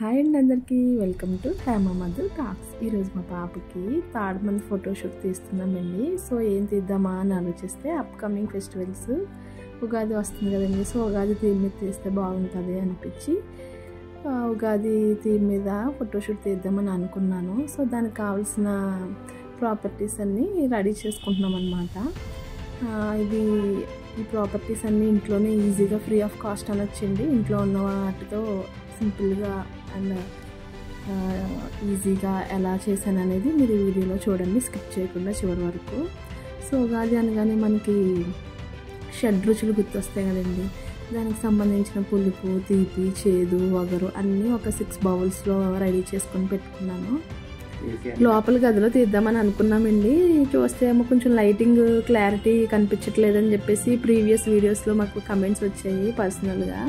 Hi అండి అందరికీ welcome to Hema Madhu talks. ఈరోజు మా పాపకి థర్డ్ మంత్ ఫోటోషూట్ తీస్తున్నామండి. సో ఏం తీద్దామా అని ఆలోచిస్తే అప్కమింగ్ ఫెస్టివల్స్ ఉగాది వస్తుంది కదండి. సో ఉగాది థీమ్ మీద తీస్తే బాగుంటుంది అనిపించి ఉగాది థీమ్ మీద ఫోటోషూట్ తీద్దామని అనుకున్నాను. సో దానికి కావాల్సిన ప్రాపర్టీస్ అన్నీ రెడీ చేసుకుంటున్నాం అన్నమాట. ఈ ప్రాపర్టీస్ అన్నీ ఇంట్లోనే ఈజీగా ఫ్రీ ఆఫ్ కాస్ట్ అనొచ్చండి. ఇంట్లో ఉన్న వాటితో సింపుల్గా అండ్ ఈజీగా ఎలా చేశాను అనేది మీరు ఈ వీడియోలో చూడండి, స్కిప్ చేయకుండా చివరి వరకు. సో ఉగాది అనగానే మనకి షడ్రుచులు గుర్తొస్తాయి కదండి. దానికి సంబంధించిన పులుపు, తీపి, చేదు, వగరు అన్నీ ఒక 6 బౌల్స్లో రెడీ చేసుకొని పెట్టుకున్నాను. లోపల గదిలో తీద్దామని అనుకున్నామండి. చూస్తే ఏమో కొంచెం లైటింగ్ క్లారిటీ కనిపించట్లేదని చెప్పేసి ప్రీవియస్ వీడియోస్లో మాకు కమెంట్స్ వచ్చాయి పర్సనల్గా.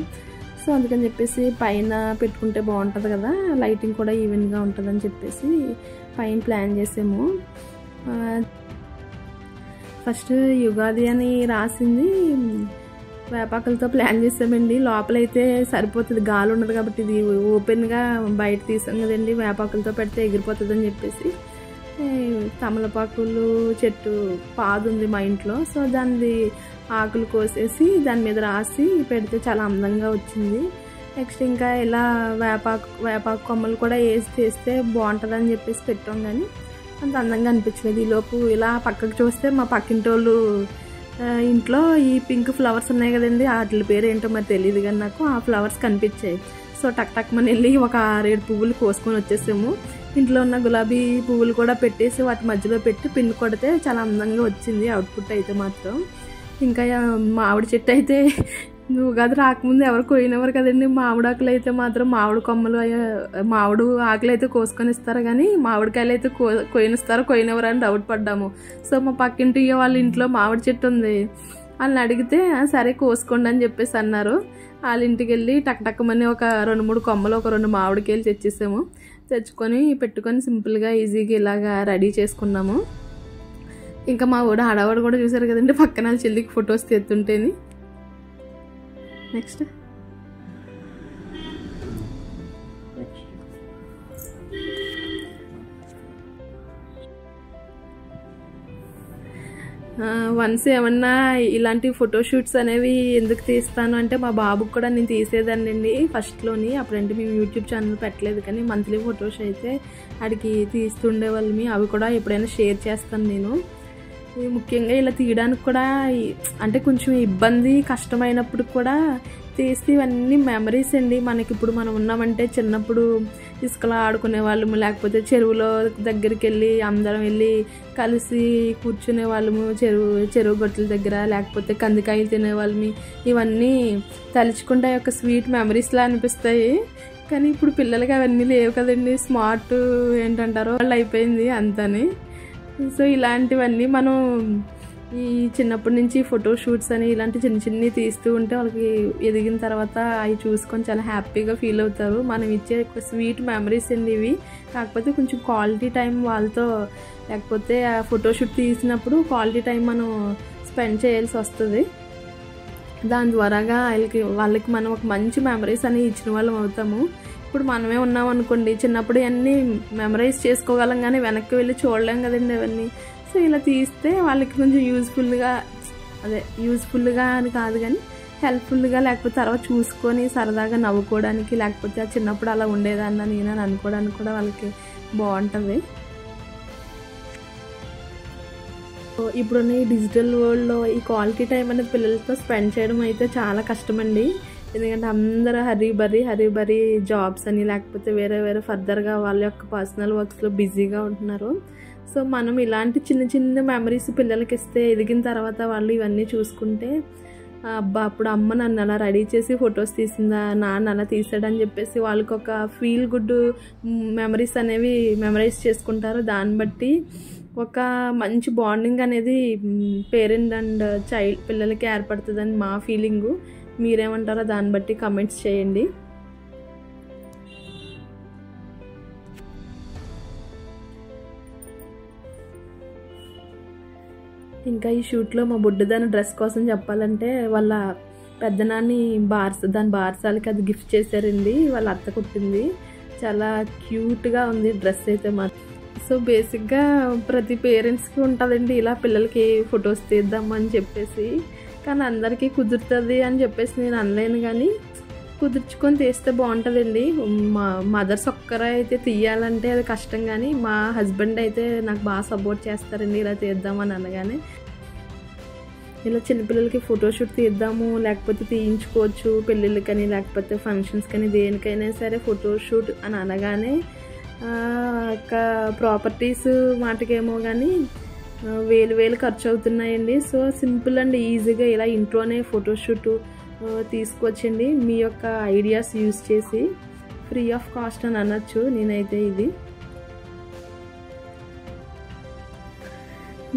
సో అందుకని చెప్పేసి పైన పెట్టుకుంటే బాగుంటుంది కదా, లైటింగ్ కూడా ఈవెన్గా ఉంటుందని చెప్పేసి పైన ప్లాన్ చేసాము. ఫస్ట్ యుగాది అని రాసింది వేపాకులతో ప్లాన్ చేసామండి. లోపలైతే సరిపోతుంది, గాలి ఉండదు కాబట్టి ఇది ఓపెన్గా బయట తీసాం కదండి. వేపాకులతో పెడితే ఎగిరిపోతుంది అని చెప్పేసి తమలపాకులు చెట్టు పాదు ఉంది మా ఇంట్లో. సో దాన్ని ఆకులు కోసేసి దాని మీద రాసి పెడితే చాలా అందంగా వచ్చింది. నెక్స్ట్ ఇంకా ఇలా వేపాకు కొమ్మలు కూడా వేసి తీస్తే బాగుంటుందని చెప్పేసి పెట్టాం, కానీ అంత అందంగా అనిపించలేదు. ఈలోపు ఇలా పక్కకు చూస్తే మా పక్కింటోళ్ళు ఇంట్లో ఈ పింక్ ఫ్లవర్స్ ఉన్నాయి కదండి, వాటి పేరు ఏంటో మరి తెలియదు కానీ నాకు ఆ ఫ్లవర్స్ కనిపించాయి. సో టక్ టక్ మన వెళ్ళి ఒక 6-7 పువ్వులు కోసుకొని వచ్చేసాము. ఇంట్లో ఉన్న గులాబీ పువ్వులు కూడా పెట్టేసి వాటి మధ్యలో పెట్టి పిన్ కొడితే చాలా అందంగా వచ్చింది అవుట్పుట్ అయితే మాత్రం. ఇంకా మామిడి చెట్టు అయితే ఉగాది రాకముందు ఎవరు కోయినవారు కదండి. మామిడాకులు అయితే మాత్రం మామిడి కొమ్మలు మామిడి ఆకులు అయితే కోసుకొని ఇస్తారు, కానీ మామిడికాయలు అయితే కోయినిస్తారో కోయినవరు అని డౌట్ పడ్డాము. సో మా పక్కింటి వాళ్ళ ఇంట్లో మామిడి చెట్టు ఉంది, వాళ్ళని అడిగితే సరే కోసుకోండి అని చెప్పేసి అన్నారు. వాళ్ళ ఇంటికి వెళ్ళి టక్ టక్మని ఒక 2-3 కొమ్మలు ఒక 2 మామిడికాయలు తెచ్చేసాము. తెచ్చుకొని పెట్టుకొని సింపుల్గా ఈజీగా ఇలాగా రెడీ చేసుకున్నాము. ఇంకా మా ఆడవాడు కూడా చూసారు కదండి, పక్కన చెల్లికి ఫొటోస్ తెస్తుంటేని. నెక్స్ట్ వన్స్ ఏమన్నా ఇలాంటి ఫోటోషూట్స్ అనేవి ఎందుకు తీస్తాను అంటే మా బాబుకి కూడా నేను తీసేదానండి ఫస్ట్లోని. అప్పుడంటే మేము యూట్యూబ్ ఛానల్ పెట్టలేదు, కానీ మంత్లీ ఫొటోస్ అయితే ఆడికి తీస్తుండే వాళ్ళమి. అవి కూడా ఎప్పుడైనా షేర్ చేస్తాను నేను. ముఖ్యంగా ఇలా తీయడానికి కూడా అంటే కొంచెం ఇబ్బంది కష్టమైనప్పుడు కూడా తీస్తే ఇవన్నీ మెమరీస్ అండి. మనకి ఇప్పుడు మనం ఉన్నామంటే చిన్నప్పుడు ఇసుకలో ఆడుకునే వాళ్ళము, లేకపోతే చెరువులో దగ్గరికి వెళ్ళి అందరం వెళ్ళి కలిసి కూర్చునే వాళ్ళము, చెరువు గొట్టల దగ్గర, లేకపోతే కందికాయలు తినేవాళ్ళమి. ఇవన్నీ తలుచుకుంటే ఒక స్వీట్ మెమరీస్లా అనిపిస్తాయి. కానీ ఇప్పుడు పిల్లలకి అవన్నీ లేవు కదండి, స్మార్ట్ ఏంటంటారో వాళ్ళు అయిపోయింది అంతని. సో ఇలాంటివన్నీ మనం ఈ చిన్నప్పటి నుంచి ఫోటోషూట్స్ అని ఇలాంటి చిన్ని తీస్తూ ఉంటే వాళ్ళకి ఎదిగిన తర్వాత అవి చూసుకొని చాలా హ్యాపీగా ఫీల్ అవుతారు. మనం ఇచ్చే ఒక స్వీట్ మెమరీస్ అండి ఇవి. కాకపోతే కొంచెం క్వాలిటీ టైం వాళ్ళతో, లేకపోతే ఆ ఫోటోషూట్ తీసినప్పుడు క్వాలిటీ టైం మనం స్పెండ్ చేయాల్సి వస్తుంది. దాని ద్వారాగా వాళ్ళకి మనం ఒక మంచి మెమరీస్ అని ఇచ్చిన వాళ్ళం అవుతాము. ఇప్పుడు మనమే ఉన్నాం అనుకోండి, చిన్నప్పుడు అన్నీ మెమరైజ్ చేసుకోగలం కానీ వెనక్కి వెళ్ళి చూడలేం కదండి అవన్నీ. సో ఇలా తీస్తే వాళ్ళకి కొంచెం యూజ్ఫుల్గా అని కాదు కానీ హెల్ప్ఫుల్గా, లేకపోతే తర్వాత చూసుకొని సరదాగా నవ్వుకోవడానికి, లేకపోతే ఆ చిన్నప్పుడు అలా ఉండేదాన్ని నేను అని అనుకోవడానికి కూడా వాళ్ళకి బాగుంటుంది. ఇప్పుడున్న ఈ డిజిటల్ వరల్డ్లో ఈ క్వాలిటీ టైం అనేది పిల్లలతో స్పెండ్ చేయడం అయితే చాలా కష్టమండి. ఎందుకంటే అందరూ హరీ బరీ జాబ్స్ అని, లేకపోతే వేరే ఫర్దర్గా వాళ్ళ యొక్క పర్సనల్ వర్క్స్లో బిజీగా ఉంటున్నారు. సో మనం ఇలాంటి చిన్న మెమరీస్ పిల్లలకి ఇస్తే ఎదిగిన తర్వాత వాళ్ళు ఇవన్నీ చూసుకుంటే అబ్బా అప్పుడు అమ్మ నన్ను అలా రెడీ చేసి ఫొటోస్ తీసిందా, నాన్న అలా తీసాడని చెప్పేసి వాళ్ళకి ఒక ఫీల్ గుడ్ మెమరీస్ అనేవి మెమరైజ్ చేసుకుంటారు. దాన్ని బట్టి ఒక మంచి బాండింగ్ అనేది పేరెంట్ అండ్ చైల్డ్ పిల్లలకి ఏర్పడుతుందని మా ఫీలింగు. మీరేమంటారో దాన్ని బట్టి కమెంట్స్ చేయండి. ఇంకా ఈ షూట్లో మా బుడ్డదాని డ్రెస్ కోసం చెప్పాలంటే వాళ్ళ పెద్దనాన్ని దాని బార్సాలకి అది గిఫ్ట్ చేశారండి, వాళ్ళ అత్త కుట్టింది. చాలా క్యూట్గా ఉంది డ్రెస్ అయితే మాత్రం. సో బేసిక్గా ప్రతి పేరెంట్స్కి ఉంటుందండి ఇలా పిల్లలకి ఫొటోస్ తీద్దామని చెప్పేసి, కానీ అందరికీ కుదురుతుంది అని చెప్పేసి నేను అనలేను, కానీ కుదుర్చుకొని తీస్తే బాగుంటుందండి. మా మదర్స్ ఒక్కరే అయితే తీయాలంటే అది కష్టం, కానీ మా హస్బెండ్ అయితే నాకు బాగా సపోర్ట్ చేస్తారండి ఇలా తీద్దామని అనగానే. ఇలా చిన్నపిల్లలకి ఫోటోషూట్ తీద్దాము లేకపోతే తీయించుకోవచ్చు పెళ్ళిళ్ళకని లేకపోతే ఫంక్షన్స్ కానీ దేనికైనా సరే ఫోటోషూట్ అని అనగానే ప్రాపర్టీస్ మాటకేమో కానీ వేలు ఖర్చు అవుతున్నాయండి. సో సింపుల్ అండ్ ఈజీగా ఇలా ఇంట్లోనే ఫోటోషూట్ తీసుకొచ్చండి మీ యొక్క ఐడియాస్ యూజ్ చేసి, ఫ్రీ ఆఫ్ కాస్ట్ అని అనొచ్చు నేనైతే ఇది.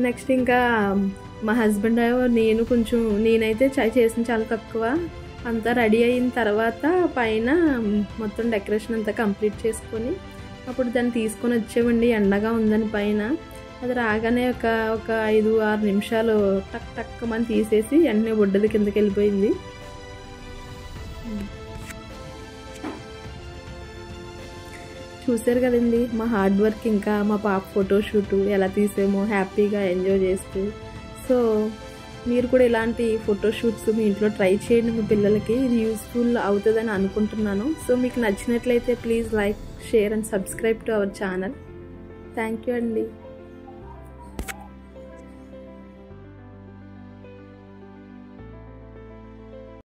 నెక్స్ట్ ఇంకా మా హస్బెండ్ నేనైతే చేసిన చాలా తక్కువ. అంతా రెడీ అయిన తర్వాత పైన మొత్తం డెకరేషన్ అంతా కంప్లీట్ చేసుకొని అప్పుడు దాన్ని తీసుకొని వచ్చేవండి. ఎండగా ఉందని పైన అది రాగానే ఒక 5-6 నిమిషాలు టక్ మని తీసేసి వెంటనే బొడ్డది కిందకి వెళ్ళిపోయింది. చూసారు కదండి మా హార్డ్ వర్క్, ఇంకా మా పాప ఫోటోషూట్ ఎలా తీసామో హ్యాపీగా ఎంజాయ్ చేస్తూ. సో మీరు కూడా ఇలాంటి ఫోటోషూట్స్ మీ ఇంట్లో ట్రై చేయండి మీ పిల్లలకి, ఇది యూస్ఫుల్ అవుతుందని అనుకుంటున్నాను. సో మీకు నచ్చినట్లయితే please like, share and subscribe to our channel. Thank you అండి.